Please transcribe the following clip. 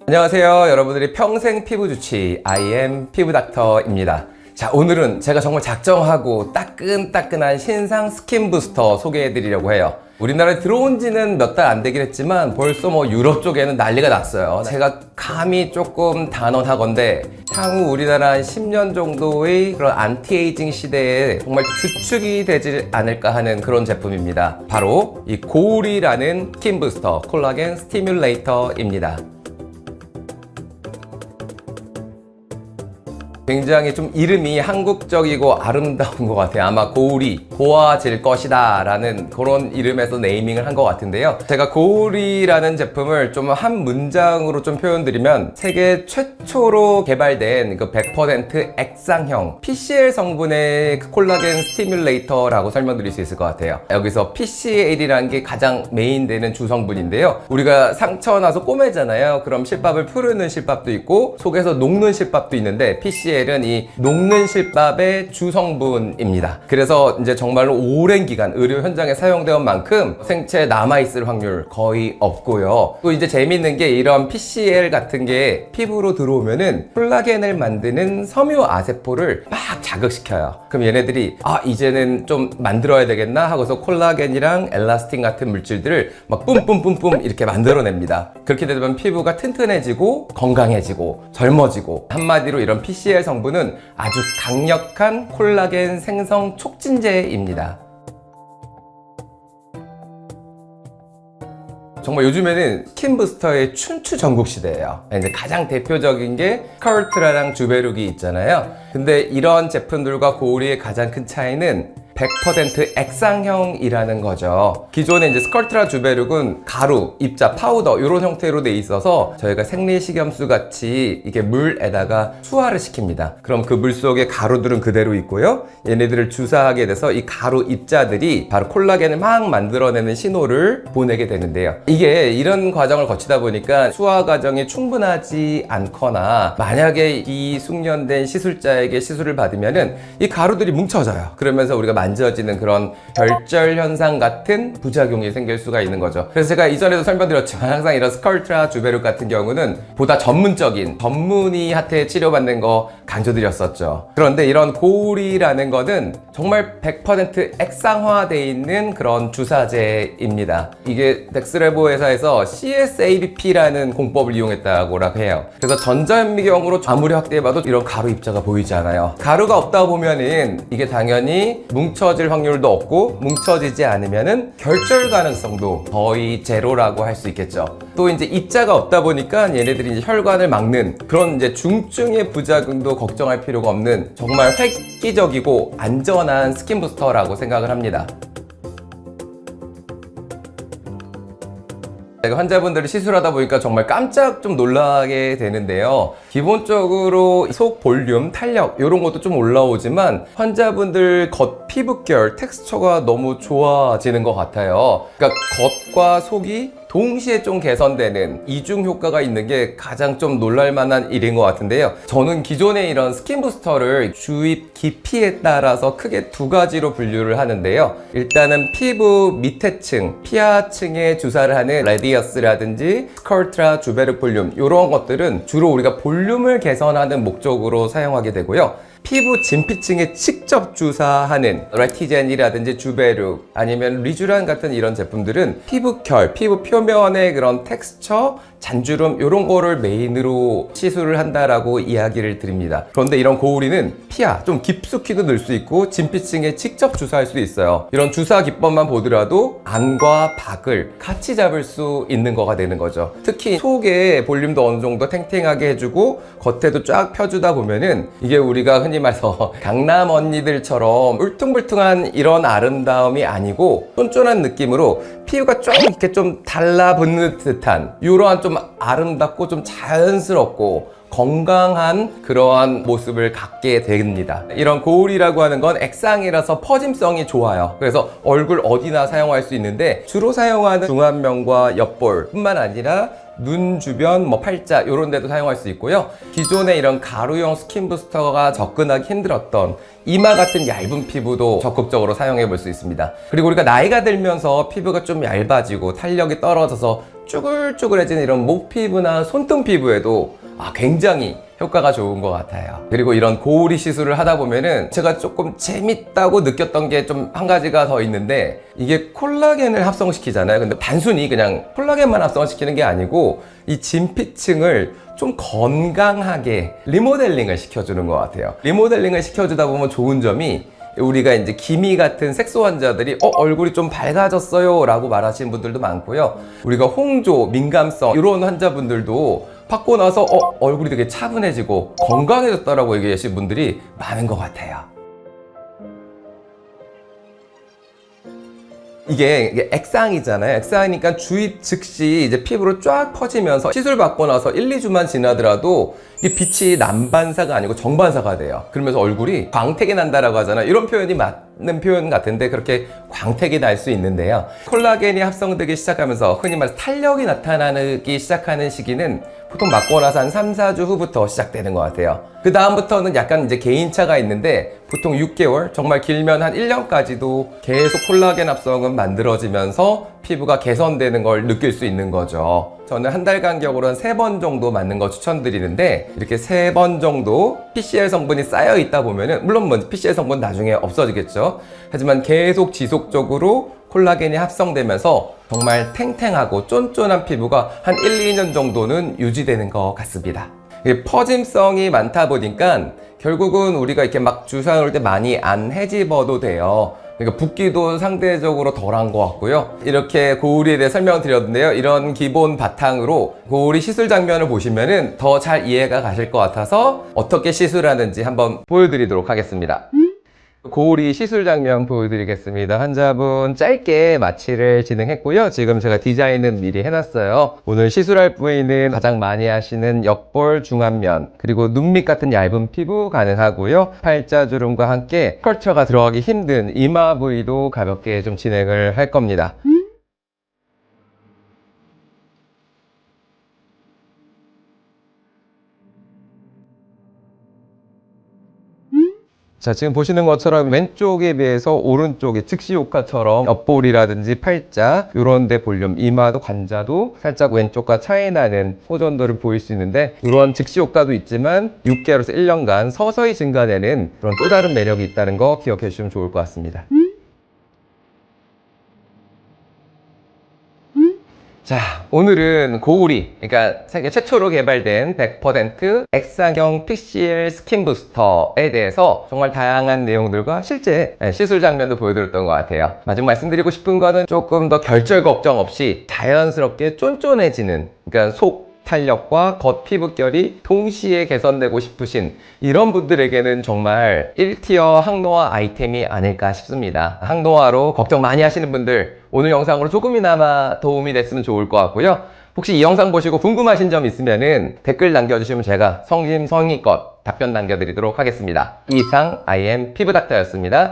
안녕하세요. 여러분들이 평생 피부 주치 IM 피부닥터입니다. 자, 오늘은 제가 정말 작정하고 따끈따끈한 신상 스킨 부스터 소개해 드리려고 해요. 우리나라에 들어온 지는 몇 달 안 되긴 했지만 벌써 유럽 쪽에는 난리가 났어요. 제가 감히 조금 단언하건대 향후 우리나라 한 10년 정도의 그런 안티에이징 시대에 정말 주축이 되지 않을까 하는 그런 제품입니다. 바로 이 고울이라는 스킨 부스터 콜라겐 스티뮬레이터입니다. 굉장히 좀 이름이 한국적이고 아름다운 것 같아요. 아마 고울이 고와질 것이다 라는 그런 이름에서 네이밍을 한 것 같은데요. 제가 고울이라는 제품을 좀 한 문장으로 좀 표현드리면 세계 최초로 개발된 그 100% 액상형 PCL 성분의 콜라겐 스티뮬레이터라고 설명드릴 수 있을 것 같아요. 여기서 PCL이라는 게 가장 메인되는 주성분인데요. 우리가 상처 나서 꼬매잖아요. 그럼 실밥을 푸르는 실밥도 있고 속에서 녹는 실밥도 있는데 PCL은 이 녹는 실밥의 주성분입니다. 그래서 이제 정말로 오랜 기간 의료 현장에 사용되온 만큼 생체에 남아있을 확률 거의 없고요. 또 이제 재밌는 게 이런 PCL 같은 게 피부로 들어오면은 콜라겐을 만드는 섬유아세포를 막 자극시켜요. 그럼 얘네들이 이제는 좀 만들어야 되겠나 하고서 콜라겐이랑 엘라스틴 같은 물질들을 막 뿜뿜뿜뿜 이렇게 만들어냅니다. 그렇게 되면 피부가 튼튼해지고 건강해지고 젊어지고, 한마디로 이런 PCL 성분은 아주 강력한 콜라겐 생성 촉진제입니다. 정말 요즘에는 스킨 부스터의 춘추 전국 시대예요. 이제 가장 대표적인 게 스컬트라랑 주베룩이 있잖아요. 근데 이런 제품들과 고울이의 가장 큰 차이는 100% 액상형이라는 거죠. 기존에 이제 스컬트라 주베룩은 가루, 입자, 파우더 이런 형태로 돼 있어서 저희가 생리식염수 같이 이게 물에다가 수화를 시킵니다. 그럼 그 물 속에 가루들은 그대로 있고요. 얘네들을 주사하게 돼서 이 가루 입자들이 바로 콜라겐을 막 만들어내는 신호를 보내게 되는데요. 이게 이런 과정을 거치다 보니까 수화 과정이 충분하지 않거나 만약에 이 숙련된 시술자에게 시술을 받으면은 이 가루들이 뭉쳐져요. 그러면서 우리가 만져지는 그런 결절 현상 같은 부작용이 생길 수가 있는 거죠. 그래서 제가 이전에도 설명드렸지만 항상 이런 스컬트라 주베룩 같은 경우는 보다 전문적인 전문의한테 치료받는 거 강조드렸었죠. 그런데 이런 고울이라는 거는 정말 100% 액상화되어 있는 그런 주사제입니다. 이게 덱스레보 회사에서 CSABP라는 공법을 이용했다고 해요. 그래서 전자현미경으로 아무리 확대해봐도 이런 가루 입자가 보이지 않아요. 가루가 없다 보면은 이게 당연히 뭉쳐질 확률도 없고, 뭉쳐지지 않으면은 결절 가능성도 거의 제로라고 할 수 있겠죠. 또 이제 입자가 없다 보니까 얘네들이 이제 혈관을 막는 그런 이제 중증의 부작용도 걱정할 필요가 없는 정말 획기적이고 안전한 스킨 부스터라고 생각을 합니다. 환자분들을 시술하다 보니까 정말 깜짝 좀 놀라게 되는데요. 기본적으로 속 볼륨, 탄력 이런 것도 좀 올라오지만 환자분들 겉 피부결, 텍스처가 너무 좋아지는 것 같아요. 그러니까 겉과 속이 동시에 좀 개선되는 이중 효과가 있는 게 가장 좀 놀랄만한 일인 것 같은데요. 저는 기존에 이런 스킨 부스터를 주입 깊이에 따라서 크게 두 가지로 분류를 하는데요. 일단은 피부 밑에 층, 피하층에 주사를 하는 레디어스라든지 스컬트라, 주베룩 볼륨 이런 것들은 주로 우리가 볼륨을 개선하는 목적으로 사용하게 되고요. 피부 진피층에 직접 주사하는 레티젠이라든지 주베룩 아니면 리쥬란 같은 이런 제품들은 피부결, 피부 표면의 그런 텍스처, 잔주름 이런 거를 메인으로 시술을 한다라고 이야기를 드립니다. 그런데 이런 고울이는 피하, 좀 깊숙이도 넣을 수 있고 진피층에 직접 주사할 수 있어요. 이런 주사 기법만 보더라도 안과 박을 같이 잡을 수 있는 거가 되는 거죠. 특히 속에 볼륨도 어느 정도 탱탱하게 해주고 겉에도 쫙 펴주다 보면은 이게 우리가 흔히 말해서 강남 언니들처럼 울퉁불퉁한 이런 아름다움이 아니고 쫀쫀한 느낌으로 피부가 좀 이렇게 좀 달라붙는 듯한 이러한 좀 아름답고 좀 자연스럽고 건강한 그러한 모습을 갖게 됩니다. 이런 고울이라고 하는 건 액상이라서 퍼짐성이 좋아요. 그래서 얼굴 어디나 사용할 수 있는데 주로 사용하는 중안면과 옆볼 뿐만 아니라 눈 주변, 팔자 이런 데도 사용할 수 있고요. 기존의 이런 가루형 스킨 부스터가 접근하기 힘들었던 이마 같은 얇은 피부도 적극적으로 사용해 볼 수 있습니다. 그리고 우리가 나이가 들면서 피부가 좀 얇아지고 탄력이 떨어져서 쭈글쭈글해지는 이런 목 피부나 손등 피부에도 굉장히 효과가 좋은 것 같아요. 그리고 이런 고우리 시술을 하다 보면은 제가 조금 재밌다고 느꼈던 게 좀 한 가지가 더 있는데, 이게 콜라겐을 합성시키잖아요. 근데 단순히 그냥 콜라겐만 합성시키는 게 아니고 이 진피층을 좀 건강하게 리모델링을 시켜주는 것 같아요. 리모델링을 시켜주다 보면 좋은 점이, 우리가 이제 기미 같은 색소 환자들이 얼굴이 좀 밝아졌어요 라고 말하시는 분들도 많고요. 우리가 홍조, 민감성 이런 환자분들도 받고 나서 얼굴이 되게 차분해지고 건강해졌다라고 얘기하시는 분들이 많은 것 같아요. 이게 액상이잖아요. 액상이니까 주입 즉시 이제 피부로 쫙 퍼지면서 시술 받고 나서 1, 2주만 지나더라도 이 빛이 남반사가 아니고 정반사가 돼요. 그러면서 얼굴이 광택이 난다라고 하잖아요. 이런 표현이 맞는 표현 같은데 그렇게 광택이 날 수 있는데요. 콜라겐이 합성되기 시작하면서 흔히 말해서 탄력이 나타나기 시작하는 시기는 보통 맞고 나서 한 3, 4주 후부터 시작되는 것 같아요. 그 다음부터는 약간 이제 개인차가 있는데 보통 6개월, 정말 길면 한 1년까지도 계속 콜라겐 합성은 만들어지면서 피부가 개선되는 걸 느낄 수 있는 거죠. 저는 한 달 간격으로 한 3번 정도 맞는 거 추천드리는데, 이렇게 3번 정도 PCL 성분이 쌓여 있다 보면은, 물론 PCL 성분 나중에 없어지겠죠. 하지만 계속 지속적으로 콜라겐이 합성되면서 정말 탱탱하고 쫀쫀한 피부가 한 1, 2년 정도는 유지되는 것 같습니다. 퍼짐성이 많다 보니까 결국은 우리가 이렇게 막 주사 놓을 때 많이 안 헤집어도 돼요. 그러니까 붓기도 상대적으로 덜한 것 같고요. 이렇게 고우리에 대해 설명드렸는데요. 이런 기본 바탕으로 고우리 시술 장면을 보시면은 더 잘 이해가 가실 것 같아서 어떻게 시술하는지 한번 보여드리도록 하겠습니다. 고우리 시술 장면 보여드리겠습니다. 환자분 짧게 마취를 진행했고요. 지금 제가 디자인은 미리 해놨어요. 오늘 시술할 부위는 가장 많이 하시는 역볼, 중안면, 그리고 눈 밑 같은 얇은 피부 가능하고요. 팔자주름과 함께 컬처가 들어가기 힘든 이마 부위도 가볍게 좀 진행을 할 겁니다. 자, 지금 보시는 것처럼 왼쪽에 비해서 오른쪽에 즉시 효과처럼 옆볼이라든지 팔자 이런 데 볼륨, 이마도 관자도 살짝 왼쪽과 차이 나는 호전도를 보일 수 있는데, 이런 즉시 효과도 있지만 6개월에서 1년간 서서히 증가되는 그런 또 다른 매력이 있다는 거 기억해 주시면 좋을 것 같습니다. 자, 오늘은 고우리, 그러니까 세계 최초로 개발된 100% 액상형 PCL 스킨 부스터에 대해서 정말 다양한 내용들과 실제 시술 장면도 보여드렸던 것 같아요. 마지막 말씀드리고 싶은 거는 조금 더 결절 걱정 없이 자연스럽게 쫀쫀해지는, 그러니까 속 탄력과 겉 피부결이 동시에 개선되고 싶으신 이런 분들에게는 정말 1티어 항노화 아이템이 아닐까 싶습니다. 항노화로 걱정 많이 하시는 분들, 오늘 영상으로 조금이나마 도움이 됐으면 좋을 것 같고요. 혹시 이 영상 보시고 궁금하신 점 있으면은 댓글 남겨주시면 제가 성심성의껏 답변 남겨드리도록 하겠습니다. 이상 IM 피부닥터였습니다.